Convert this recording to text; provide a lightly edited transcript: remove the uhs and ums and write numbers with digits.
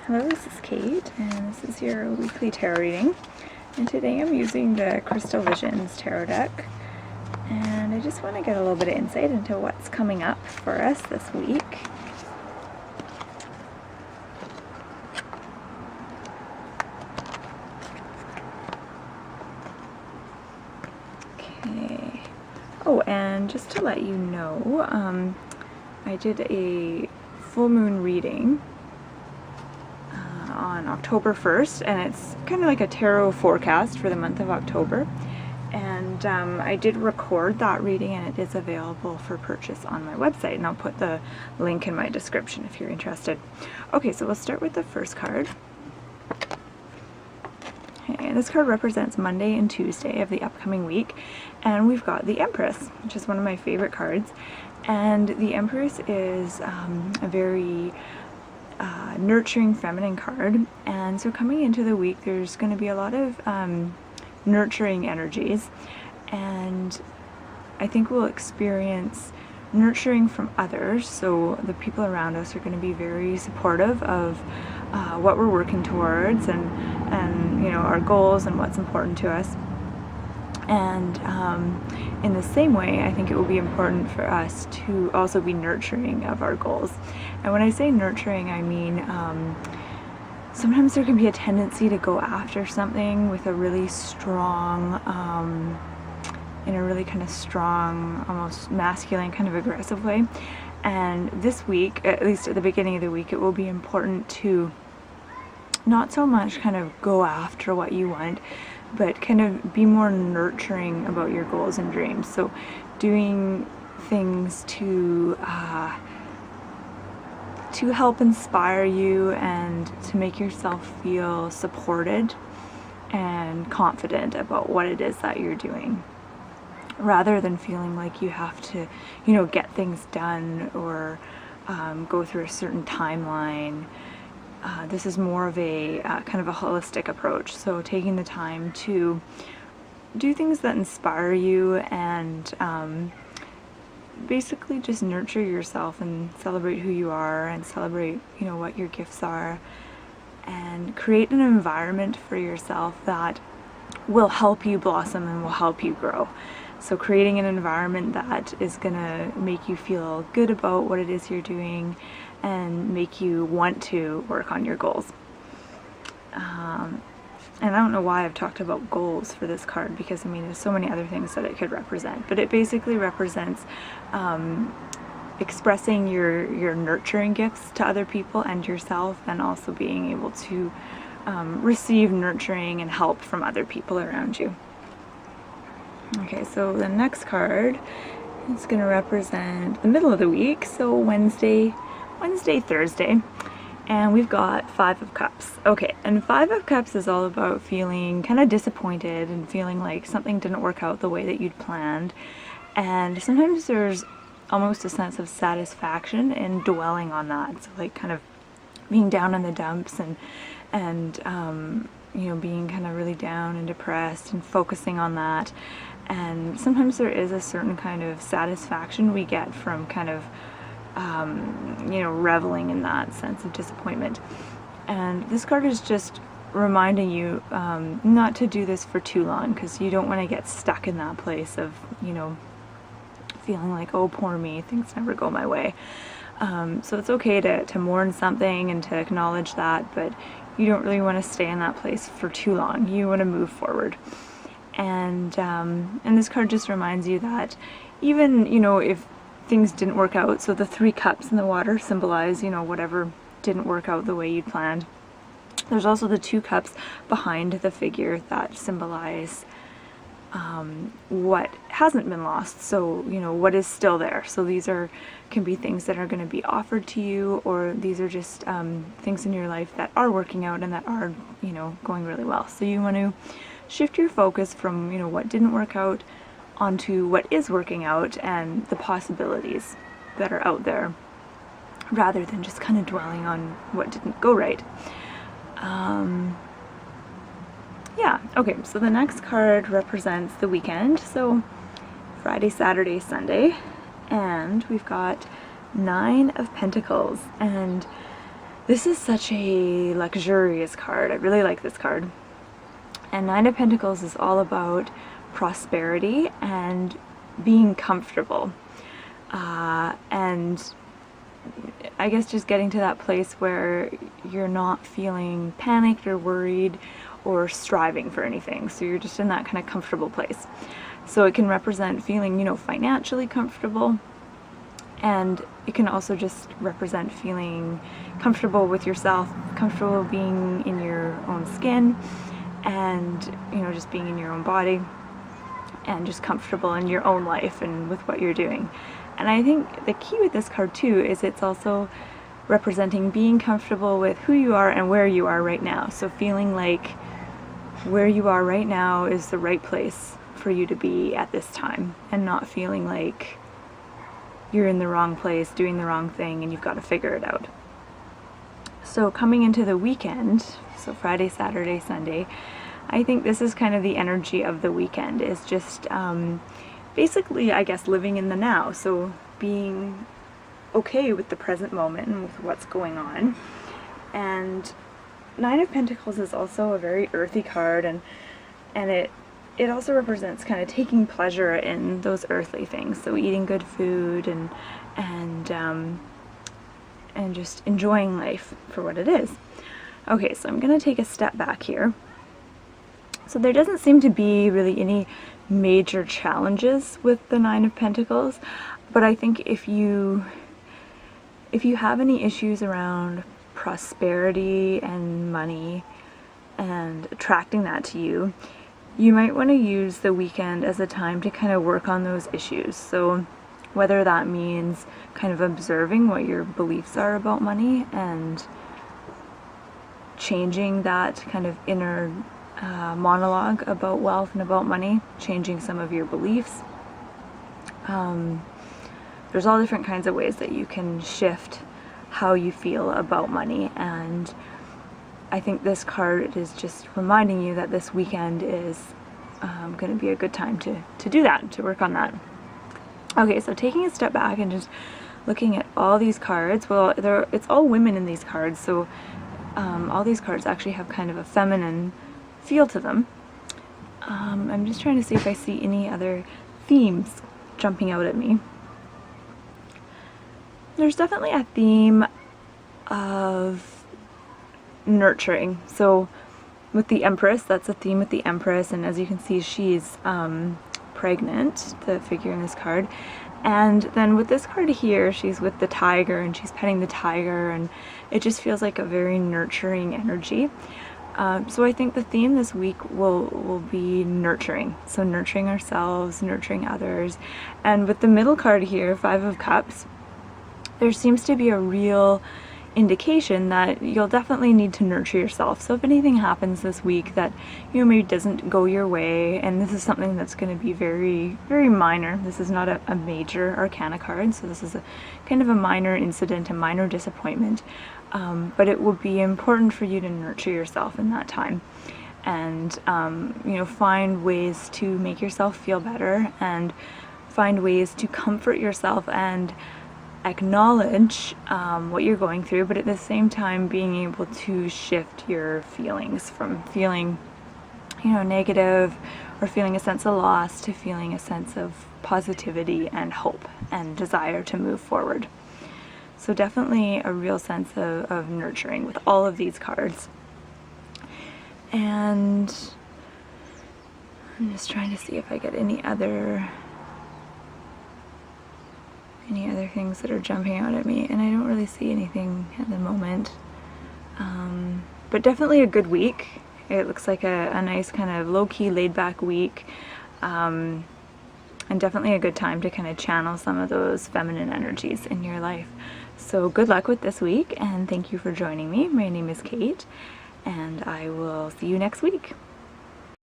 Hello, this is Kate, and this is your weekly tarot reading. And today I'm using the Crystal Visions tarot deck, and I just want to get a little bit of insight into what's coming up for us this week. Okay. Oh, and just to let you know, I did a full moon reading on October 1st, and it's kind of like a tarot forecast for the month of October. And I did record that reading, and it is available for purchase on my website, and I'll put the link in my description if you're interested. Okay, so we'll start with the first card. Okay, this card represents Monday and Tuesday of the upcoming week, and we've got the Empress, which is one of my favorite cards. And the Empress is a very nurturing feminine card, and so coming into the week there's going to be a lot of nurturing energies, and I think we'll experience nurturing from others. So the people around us are going to be very supportive of what we're working towards, and you know, our goals and what's important to us. And in the same way, I think it will be important for us to also be nurturing of our goals. And when I say nurturing, I mean sometimes there can be a tendency to go after something with a really strong, in a really kind of strong, almost masculine, kind of aggressive way. And this week, at least at the beginning of the week, it will be important to not so much kind of go after what you want, but kind of be more nurturing about your goals and dreams. So doing things to help inspire you and to make yourself feel supported and confident about what it is that you're doing, rather than feeling like you have to, you know, get things done or go through a certain timeline. This is more of a kind of a holistic approach. So taking the time to do things that inspire you, and basically just nurture yourself and celebrate who you are, and celebrate, you know, what your gifts are, and create an environment for yourself that will help you blossom and will help you grow. So creating an environment that is gonna make you feel good about what it is you're doing and make you want to work on your goals. And I don't know why I've talked about goals for this card, because I mean there's so many other things that it could represent, but it basically represents expressing your nurturing gifts to other people and yourself, and also being able to receive nurturing and help from other people around you. Okay, so the next card is going to represent the middle of the week, so Wednesday, Thursday, and we've got Five of Cups. Okay, and Five of Cups is all about feeling kind of disappointed and feeling like something didn't work out the way that you'd planned, and sometimes there's almost a sense of satisfaction in dwelling on that, so like kind of being down in the dumps and you know, being kind of really down and depressed and focusing on that. And sometimes there is a certain kind of satisfaction we get from kind of you know, reveling in that sense of disappointment. And this card is just reminding you not to do this for too long, because you don't want to get stuck in that place of, you know, feeling like, oh, poor me, things never go my way. So it's okay to mourn something and to acknowledge that, but you don't really want to stay in that place for too long. You want to move forward. And this card just reminds you that even, you know, if things didn't work out, so the 3 cups in the water symbolize, you know, whatever didn't work out the way you'd planned. There's also the 2 cups behind the figure that symbolize what hasn't been lost, so, you know, what is still there. So these can be things that are going to be offered to you, or these are just things in your life that are working out and that are, you know, going really well. So you want to shift your focus from, you know, what didn't work out onto what is working out and the possibilities that are out there, rather than just kind of dwelling on what didn't go right. Yeah, okay, so the next card represents the weekend, so Friday, Saturday, Sunday, and we've got 9 of Pentacles, and This is such a luxurious card. I really like this card. And Nine of Pentacles is all about prosperity and being comfortable. And I guess just getting to that place where you're not feeling panicked or worried or striving for anything. So you're just in that kind of comfortable place. So it can represent feeling, you know, financially comfortable. And it can also just represent feeling comfortable with yourself, comfortable being in your own skin, and, you know, just being in your own body, and just comfortable in your own life and with what you're doing. And I think the key with this card too is it's also representing being comfortable with who you are and where you are right now. So feeling like where you are right now is the right place for you to be at this time, and not feeling like you're in the wrong place, doing the wrong thing, and you've got to figure it out. So coming into the weekend, so Friday, Saturday, Sunday, I think this is kind of the energy of the weekend, is just basically, I guess, living in the now. So being okay with the present moment and with what's going on. And Nine of Pentacles is also a very earthy card, and it also represents kind of taking pleasure in those earthly things. So eating good food and just enjoying life for what it is. Okay, so I'm going to take a step back here. So there doesn't seem to be really any major challenges with the Nine of Pentacles, but I think if you have any issues around prosperity and money and attracting that to you, you might want to use the weekend as a time to kind of work on those issues. So whether that means kind of observing what your beliefs are about money and changing that kind of inner monologue about wealth and about money, changing some of your beliefs. There's all different kinds of ways that you can shift how you feel about money, and I think this card is just reminding you that this weekend is going to be a good time to do that, to work on that. Okay, so taking a step back and just looking at all these cards, well, it's all women in these cards, so all these cards actually have kind of a feminine feel to them. I'm just trying to see if I see any other themes jumping out at me. There's definitely a theme of nurturing. So with the Empress, that's a theme with the Empress, and as you can see, she's pregnant, the figure in this card. And then with this card here, she's with the tiger and she's petting the tiger, and it just feels like a very nurturing energy. So I think the theme this week will be nurturing. So nurturing ourselves, nurturing others. And with the middle card here, Five of Cups, there seems to be a real indication that you'll definitely need to nurture yourself. So if anything happens this week that, you know, maybe doesn't go your way, and this is something that's going to be very, very minor. This is not a major arcana card, so this is a kind of a minor incident, a minor disappointment. But it will be important for you to nurture yourself in that time, and you know, find ways to make yourself feel better, and find ways to comfort yourself and acknowledge what you're going through, but at the same time being able to shift your feelings from feeling, you know, negative or feeling a sense of loss to feeling a sense of positivity and hope and desire to move forward. So definitely a real sense of nurturing with all of these cards. And I'm just trying to see if I get any other things that are jumping out at me, and I don't really see anything at the moment. But definitely a good week. It looks like a nice kind of low-key, laid-back week, and definitely a good time to kind of channel some of those feminine energies in your life. So good luck with this week, and thank you for joining me. My name is Kate, and I will see you next week.